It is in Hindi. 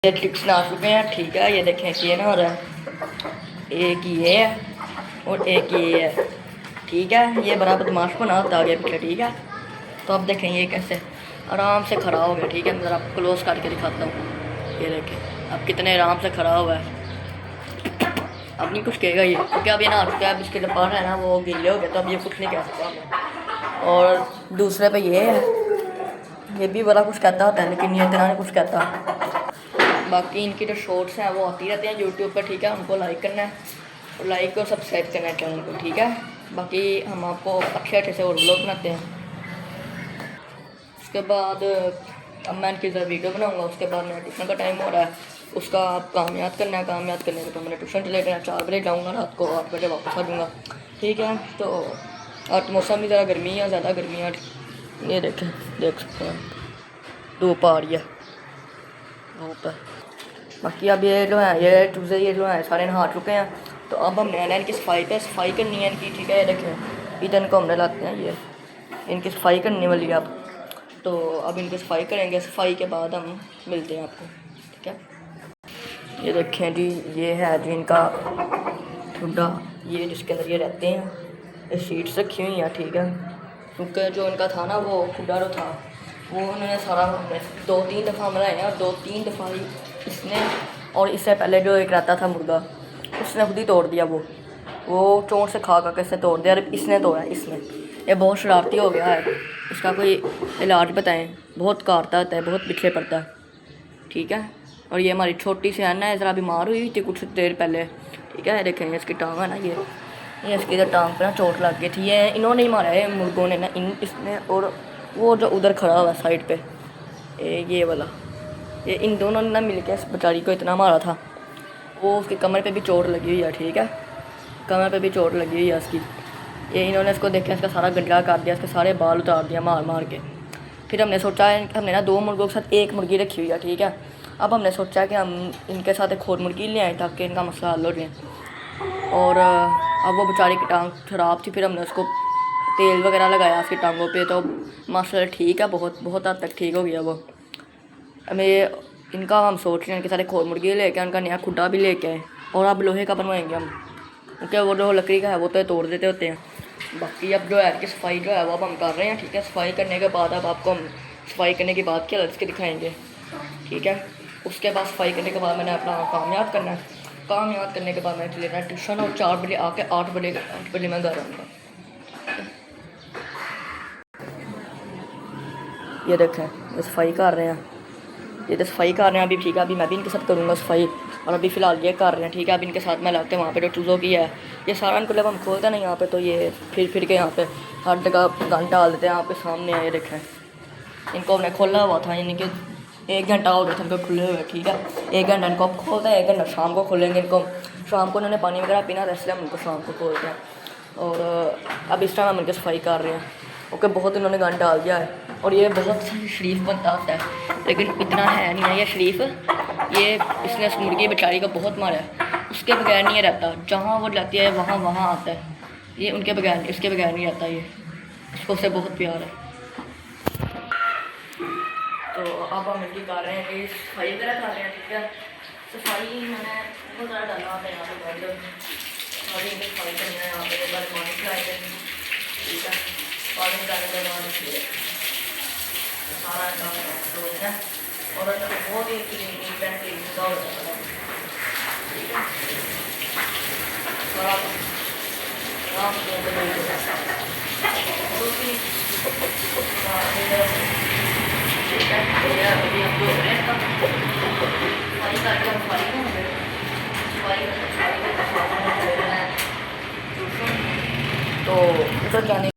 ये ट्रिक्स ना चुके हैं, ठीक है। ये देखें कि ये ना हो रहा है, एक ये है और एक ये है, ठीक है। ये बड़ा बदमाश बना होता है आगे पीछे, ठीक है। तो अब देखें ये कैसे आराम से खड़ा हो गया, ठीक है। मैं ज़रा आपको क्लोज करके दिखाता हूँ। ये देखें अब कितने आराम से खड़ा हुआ है। अब नहीं कुछ कहेगा ये, क्योंकि अब ये ना चुका है। अब इसके जो पर है ना वो गीले हो गए, तो अब ये कुछ नहीं कह सकता हमें। और दूसरे पे ये है, ये भी बड़ा कुछ कहता होता है, लेकिन ये इतना नहीं कुछ कहता। बाकी इनकी जो शॉर्ट्स हैं वो आती रहती हैं यूट्यूब पर, ठीक है। उनको लाइक करना है और लाइक और सब्सक्राइब करना है चैनल को, ठीक है। बाकी हम आपको अच्छे से और व्लॉग बनाते हैं। उसके बाद अब मैं इनकी ज़रा वीडियो बनाऊंगा। उसके बाद मेरा ट्यूशन का टाइम हो रहा है, उसका आप काम याद करना है। काम याद करने के तो मैंने ट्यूशन चले गया, 4 बजे जाऊँगा, रात को 8 बजे वापस आ जाऊँगा, ठीक है। तो आज मौसम भी ज़रा गर्मी है, ज़्यादा गर्मी है। ये देखें, देख सकते हैं धूप आ रही है धूप है। बाकी अब ये जो है ये चूज़े ये जो है सारे नहा चुके हैं। तो अब हमने ना इनकी सफाई करनी है इनकी, ठीक है। ये देखें इधर इनको हमने लाते हैं, ये इनकी सफाई करने वाली है अब। तो अब इनकी सफाई करेंगे, सफाई के बाद हम मिलते हैं आपको, ठीक है। ये देखें जी, ये है जी इनका ठुड्डा, ये जिसके अंदर ये रहते हैं। ये शीट्स रखी हुई हैं, ठीक है। क्योंकि जो इनका था ना वो खुदा जो था वो उन्होंने सारा 2-3 दफ़ा बनाया है, और 2-3 दफ़ा ही इसने, और इससे पहले जो एक रहता था मुर्गा उसने खुद ही तोड़ दिया। वो चोट से खा इसने तोड़ दिया, और इसने तोड़ा इसने। ये बहुत शरारती हो गया है, इसका कोई इलाज बताएं। बहुत काटता होता है, बहुत पीछे पड़ता है, ठीक है। और ये हमारी छोटी सी अन्ना है, ज़रा बीमार हुई थी कुछ देर पहले, ठीक है। देखेंगे इसकी टांग है ना, ये इसकी इधर टांग पर ना चोट लग गई थी। ये इन्होंने ही मारा है मुर्गों ने ना, इसने और वो जो उधर खड़ा हुआ साइड पे ये वाला, ये इन दोनों ने ना मिल के इस बेचारी को इतना मारा था। वो उसकी कमर पे भी चोट लगी हुई है, ठीक है। कमर पे भी चोट लगी हुई है इसकी। ये इन्होंने इसको देखा, इसका सारा गंजा कर दिया, इसके सारे बाल उतार दिया मार मार के। फिर हमने सोचा हमने ना 2 मुर्गों के साथ 1 मुर्गी रखी हुई है, ठीक है। अब हमने सोचा कि हम इनके साथ एक और मुर्गी ले आएँ ताकि इनका मसला हल हो जाए। और अब वो बेचारी की टांग ख़राब थी, फिर हमने उसको तेल वगैरह लगाया उसकी टांगों पे, तो माशाल्लाह ठीक है, बहुत बहुत हद तक ठीक हो गया वो। हमें इनका हम सोच रहे हैं कि सारे खोर मुर्गी लेके उनका नया खुड्डा भी लेके आए, और अब लोहे का बनवाएंगे हम, क्योंकि वो जो लकड़ी का है वो तो तोड़ देते होते हैं। बाकी अब जो है कि सफाई जो है वो अब हम कर रहे हैं, ठीक है। सफाई करने के बाद अब आपको हम सफाई करने के बाद क्या लग के दिखाएँगे, ठीक है। उसके बाद सफाई करने के बाद मैंने अपना काम याद करना है। काम याद करने के बाद मैंने चले जाना ट्यूशन, और 4 बजे आके 8 बजे मैं घर आऊँगा। ये देखें ये सफाई कर रहे हैं, ये तो सफाई कर रहे हैं अभी, ठीक है। अभी मैं भी इनके साथ करूँगा सफाई, और अभी फ़िलहाल ये कर रहे हैं, ठीक है। अभी इनके साथ मैं लगते हैं वहाँ पे जो चूज़ों की है, ये सारा इनको जब हम खोलते हैं ना यहाँ पे, तो ये फिर के यहाँ पे हर जगह गंद डाल देते हैं। यहाँ पे सामने है, ये देखें इनको हमने खोला हुआ था, यानी कि 1 घंटा हो गया था इनको खुले हुए, ठीक है। 1 घंटा इनको अब खोलते हैं, 1 घंटा शाम को खोलेंगे इनको। शाम को उन्होंने पानी वगैरह पीना था, इसलिए हम उनको शाम को खोलते हैं। और अब इस टाइम हम इनकी सफाई कर रहे हैं, ओके। बहुत इन्होंने गंद डाल दिया है, और ये बहुत शरीफ बनता होता है, लेकिन इतना है नहीं है ये शरीफ। ये इसने उस मुर्गी बेचारी को बहुत मारा है, उसके बगैर नहीं रहता। जहाँ वो जाती है वहाँ आता है, ये उनके बगैर इसके बगैर नहीं रहता। ये इसको उससे बहुत प्यार है। तो अब हम इनकी कर रहे हैं कि सफाई वगैरह कर रहे हैं, ठीक है। सफाई मैंने बहुत ज़्यादा डाला होता है यहाँ पे, सारी इनकी सफाई करनी है यहाँ पे। बाद पानी खिलाए थे, ठीक है। पानी डालने के बाद सारा काम हो गया, और बहुत ही नीट एंड क्लीन का हो जाता है, ठीक है। सारा काम अभी हम लोग सफाई करके हम सफाई तो उधर जाने